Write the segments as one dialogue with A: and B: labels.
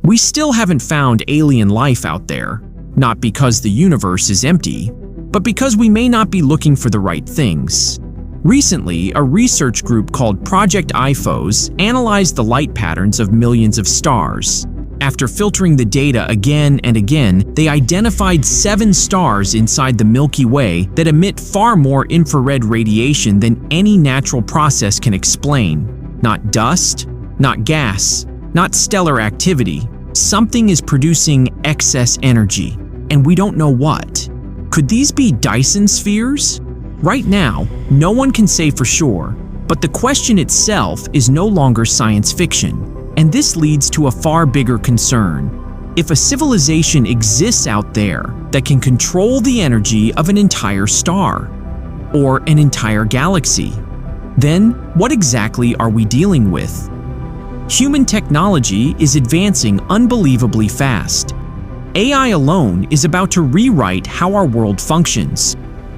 A: We still haven't found alien life out there, not because the universe is empty, but because we may not be looking for the right things. Recently, a research group called Project IFOS analyzed the light patterns of millions of stars. After filtering the data again and again, they identified 7 stars inside the Milky Way that emit far more infrared radiation than any natural process can explain. Not dust, not gas, not stellar activity. Something is producing excess energy, and we don't know what. Could these be Dyson spheres? Right now, no one can say for sure, but the question itself is no longer science fiction. And this leads to a far bigger concern. If a civilization exists out there that can control the energy of an entire star, or an entire galaxy, then what exactly are we dealing with? Human technology is advancing unbelievably fast. AI alone is about to rewrite how our world functions.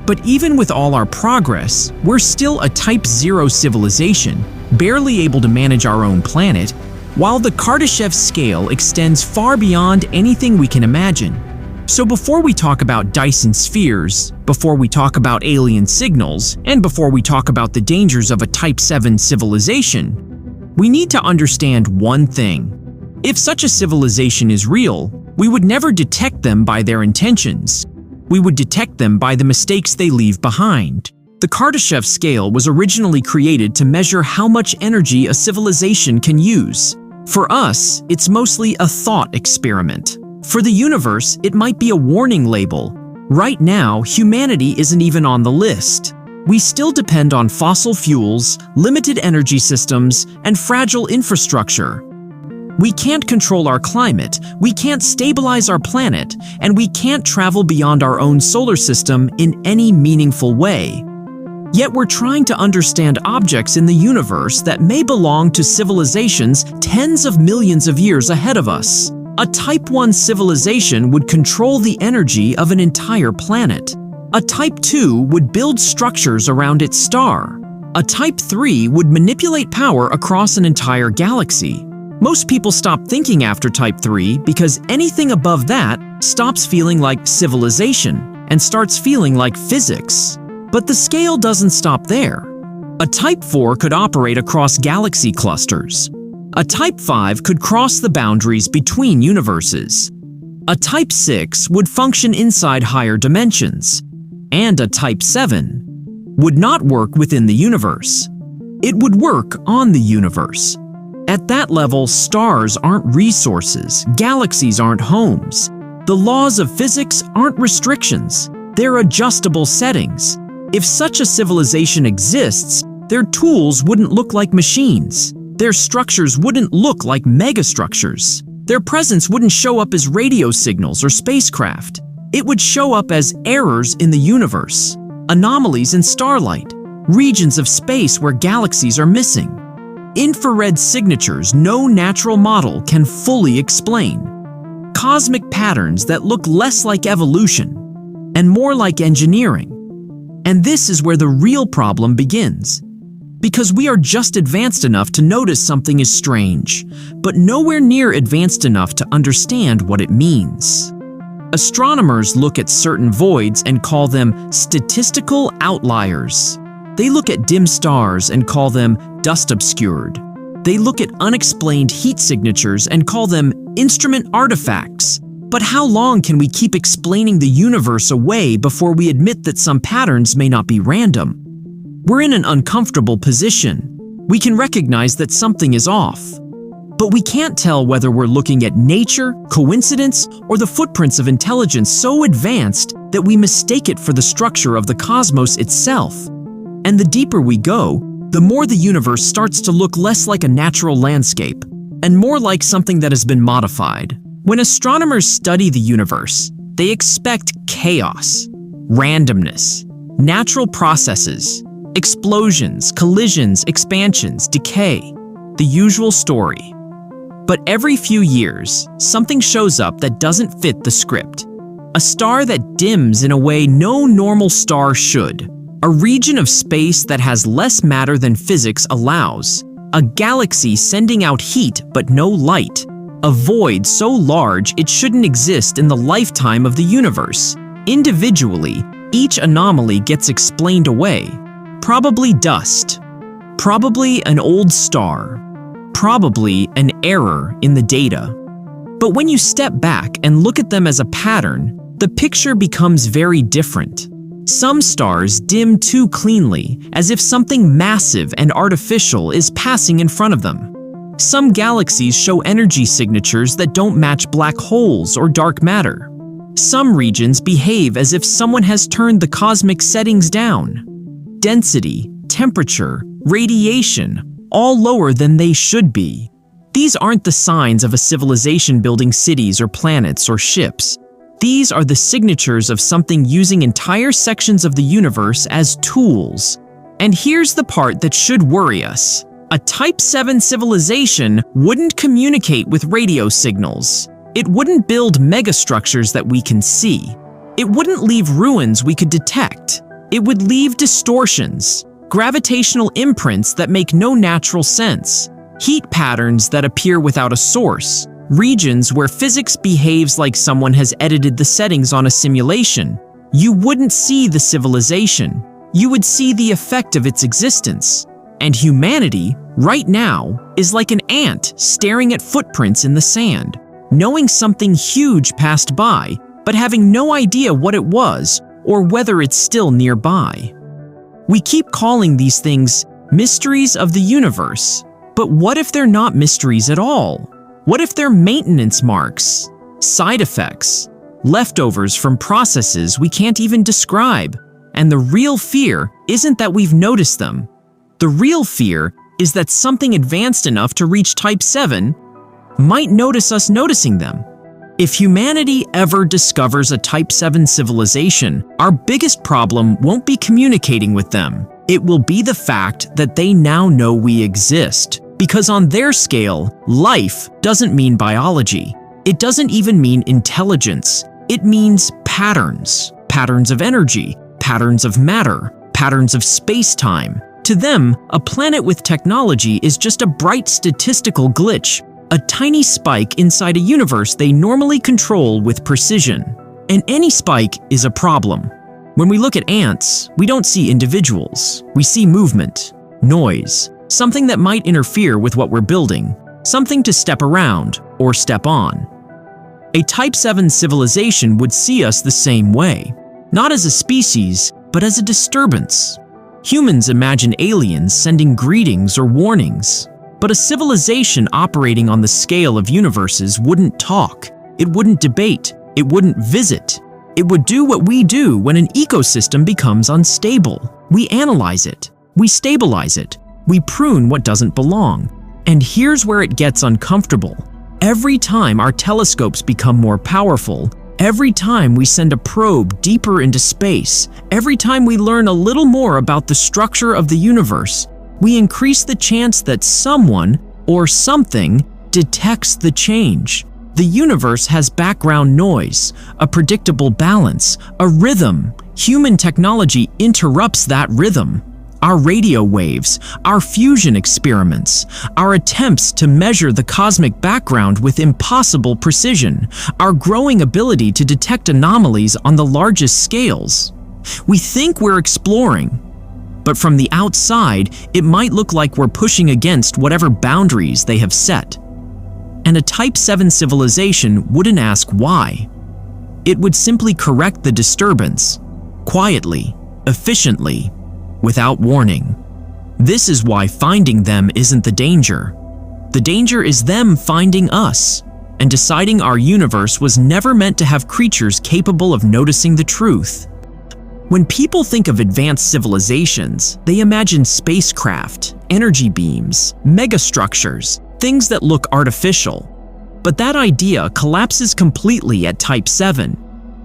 A: But even with all our progress, we're still a Type-0 civilization, barely able to manage our own planet, while the Kardashev scale extends far beyond anything we can imagine. So before we talk about Dyson spheres, before we talk about alien signals, and before we talk about the dangers of a Type-7 civilization, we need to understand one thing. If such a civilization is real, we would never detect them by their intentions. We would detect them by the mistakes they leave behind. The Kardashev scale was originally created to measure how much energy a civilization can use. For us, it's mostly a thought experiment. For the universe, it might be a warning label. Right now, humanity isn't even on the list. We still depend on fossil fuels, limited energy systems, and fragile infrastructure. We can't control our climate, we can't stabilize our planet, and we can't travel beyond our own solar system in any meaningful way. Yet we're trying to understand objects in the universe that may belong to civilizations tens of millions of years ahead of us. A Type-1 civilization would control the energy of an entire planet. A Type-2 would build structures around its star. A Type-3 would manipulate power across an entire galaxy. Most people stop thinking after Type-3 because anything above that stops feeling like civilization and starts feeling like physics. But the scale doesn't stop there. A Type-4 could operate across galaxy clusters. A Type-5 could cross the boundaries between universes. A Type-6 would function inside higher dimensions. And a Type-7 would not work within the universe. It would work on the universe. At that level, stars aren't resources, galaxies aren't homes. The laws of physics aren't restrictions, they're adjustable settings. If such a civilization exists, their tools wouldn't look like machines. Their structures wouldn't look like megastructures. Their presence wouldn't show up as radio signals or spacecraft. It would show up as errors in the universe, anomalies in starlight, regions of space where galaxies are missing. Infrared signatures no natural model can fully explain. Cosmic patterns that look less like evolution and more like engineering. And this is where the real problem begins. Because we are just advanced enough to notice something is strange, but nowhere near advanced enough to understand what it means. Astronomers look at certain voids and call them statistical outliers. They look at dim stars and call them dust obscured. They look at unexplained heat signatures and call them instrument artifacts. But how long can we keep explaining the universe away before we admit that some patterns may not be random? We're in an uncomfortable position. We can recognize that something is off. But we can't tell whether we're looking at nature, coincidence, or the footprints of intelligence so advanced that we mistake it for the structure of the cosmos itself. And the deeper we go, the more the universe starts to look less like a natural landscape and more like something that has been modified. When astronomers study the universe, they expect chaos, randomness, natural processes, explosions, collisions, expansions, decay, the usual story. But every few years, something shows up that doesn't fit the script. A star that dims in a way no normal star should. A region of space that has less matter than physics allows. A galaxy sending out heat but no light. A void so large it shouldn't exist in the lifetime of the universe. Individually, each anomaly gets explained away. Probably dust. Probably an old star. Probably an error in the data. But when you step back and look at them as a pattern, the picture becomes very different. Some stars dim too cleanly, as if something massive and artificial is passing in front of them. Some galaxies show energy signatures that don't match black holes or dark matter. Some regions behave as if someone has turned the cosmic settings down. Density, temperature, radiation, all lower than they should be. These aren't the signs of a civilization building cities or planets or ships. These are the signatures of something using entire sections of the universe as tools. And here's the part that should worry us. A Type-7 civilization wouldn't communicate with radio signals. It wouldn't build megastructures that we can see. It wouldn't leave ruins we could detect. It would leave distortions, gravitational imprints that make no natural sense, heat patterns that appear without a source, regions where physics behaves like someone has edited the settings on a simulation. You wouldn't see the civilization. You would see the effect of its existence. And humanity, right now, is like an ant staring at footprints in the sand, knowing something huge passed by, but having no idea what it was or whether it's still nearby. We keep calling these things mysteries of the universe, but what if they're not mysteries at all? What if they're maintenance marks, side effects, leftovers from processes we can't even describe? And the real fear isn't that we've noticed them. The real fear is that something advanced enough to reach Type-7 might notice us noticing them. If humanity ever discovers a Type-7 civilization, our biggest problem won't be communicating with them. It will be the fact that they now know we exist. Because on their scale, life doesn't mean biology. It doesn't even mean intelligence. It means patterns. Patterns of energy, patterns of matter, patterns of space-time. To them, a planet with technology is just a bright statistical glitch, a tiny spike inside a universe they normally control with precision. And any spike is a problem. When we look at ants, we don't see individuals. We see movement, noise, something that might interfere with what we're building, something to step around or step on. A Type-7 civilization would see us the same way, not as a species, but as a disturbance. Humans imagine aliens sending greetings or warnings, but a civilization operating on the scale of universes wouldn't talk, it wouldn't debate, it wouldn't visit. It would do what we do when an ecosystem becomes unstable. We analyze it, we stabilize it, we prune what doesn't belong. And here's where it gets uncomfortable. Every time our telescopes become more powerful, every time we send a probe deeper into space, every time we learn a little more about the structure of the universe, we increase the chance that someone or something detects the change. The universe has background noise, a predictable balance, a rhythm. Human technology interrupts that rhythm. Our radio waves, our fusion experiments, our attempts to measure the cosmic background with impossible precision, our growing ability to detect anomalies on the largest scales. We think we're exploring, but from the outside, it might look like we're pushing against whatever boundaries they have set. And a Type-7 civilization wouldn't ask why. It would simply correct the disturbance, quietly, efficiently, without warning. This is why finding them isn't the danger. The danger is them finding us and deciding our universe was never meant to have creatures capable of noticing the truth. When people think of advanced civilizations, they imagine spacecraft, energy beams, megastructures, things that look artificial. But that idea collapses completely at Type-7.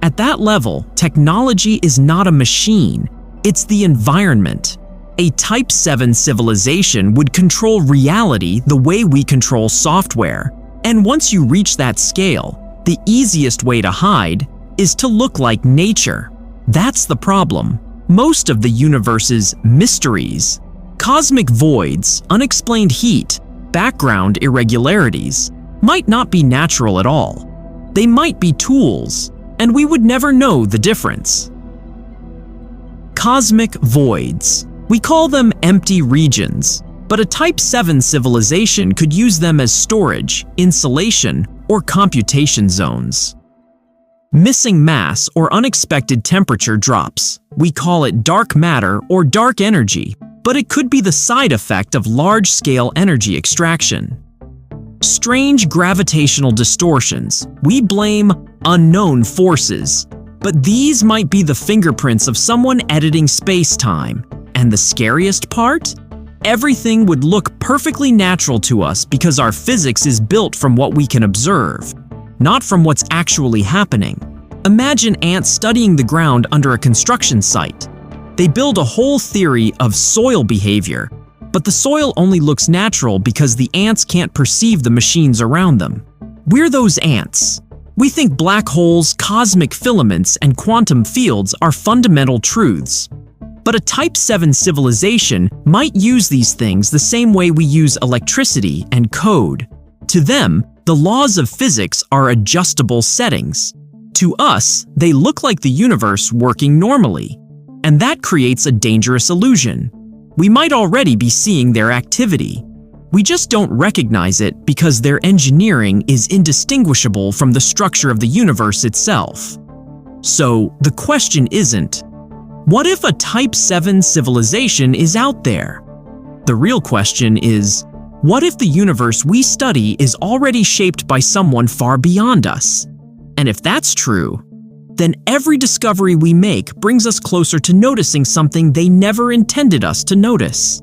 A: At that level, technology is not a machine. It's the environment. A Type-7 civilization would control reality the way we control software. And once you reach that scale, the easiest way to hide is to look like nature. That's the problem. Most of the universe's mysteries, cosmic voids, unexplained heat, background irregularities, might not be natural at all. They might be tools, and we would never know the difference. Cosmic voids. We call them empty regions, but a Type-7 civilization could use them as storage, insulation, or computation zones. Missing mass or unexpected temperature drops. We call it dark matter or dark energy, but it could be the side effect of large-scale energy extraction. Strange gravitational distortions. We blame unknown forces, but these might be the fingerprints of someone editing space-time. And the scariest part? Everything would look perfectly natural to us because our physics is built from what we can observe, not from what's actually happening. Imagine ants studying the ground under a construction site. They build a whole theory of soil behavior, but the soil only looks natural because the ants can't perceive the machines around them. We're those ants. We think black holes, cosmic filaments, and quantum fields are fundamental truths. But a Type-7 civilization might use these things the same way we use electricity and code. To them, the laws of physics are adjustable settings. To us, they look like the universe working normally. And that creates a dangerous illusion. We might already be seeing their activity. We just don't recognize it because their engineering is indistinguishable from the structure of the universe itself. So, the question isn't, what if a Type-7 civilization is out there? The real question is, what if the universe we study is already shaped by someone far beyond us? And if that's true, then every discovery we make brings us closer to noticing something they never intended us to notice.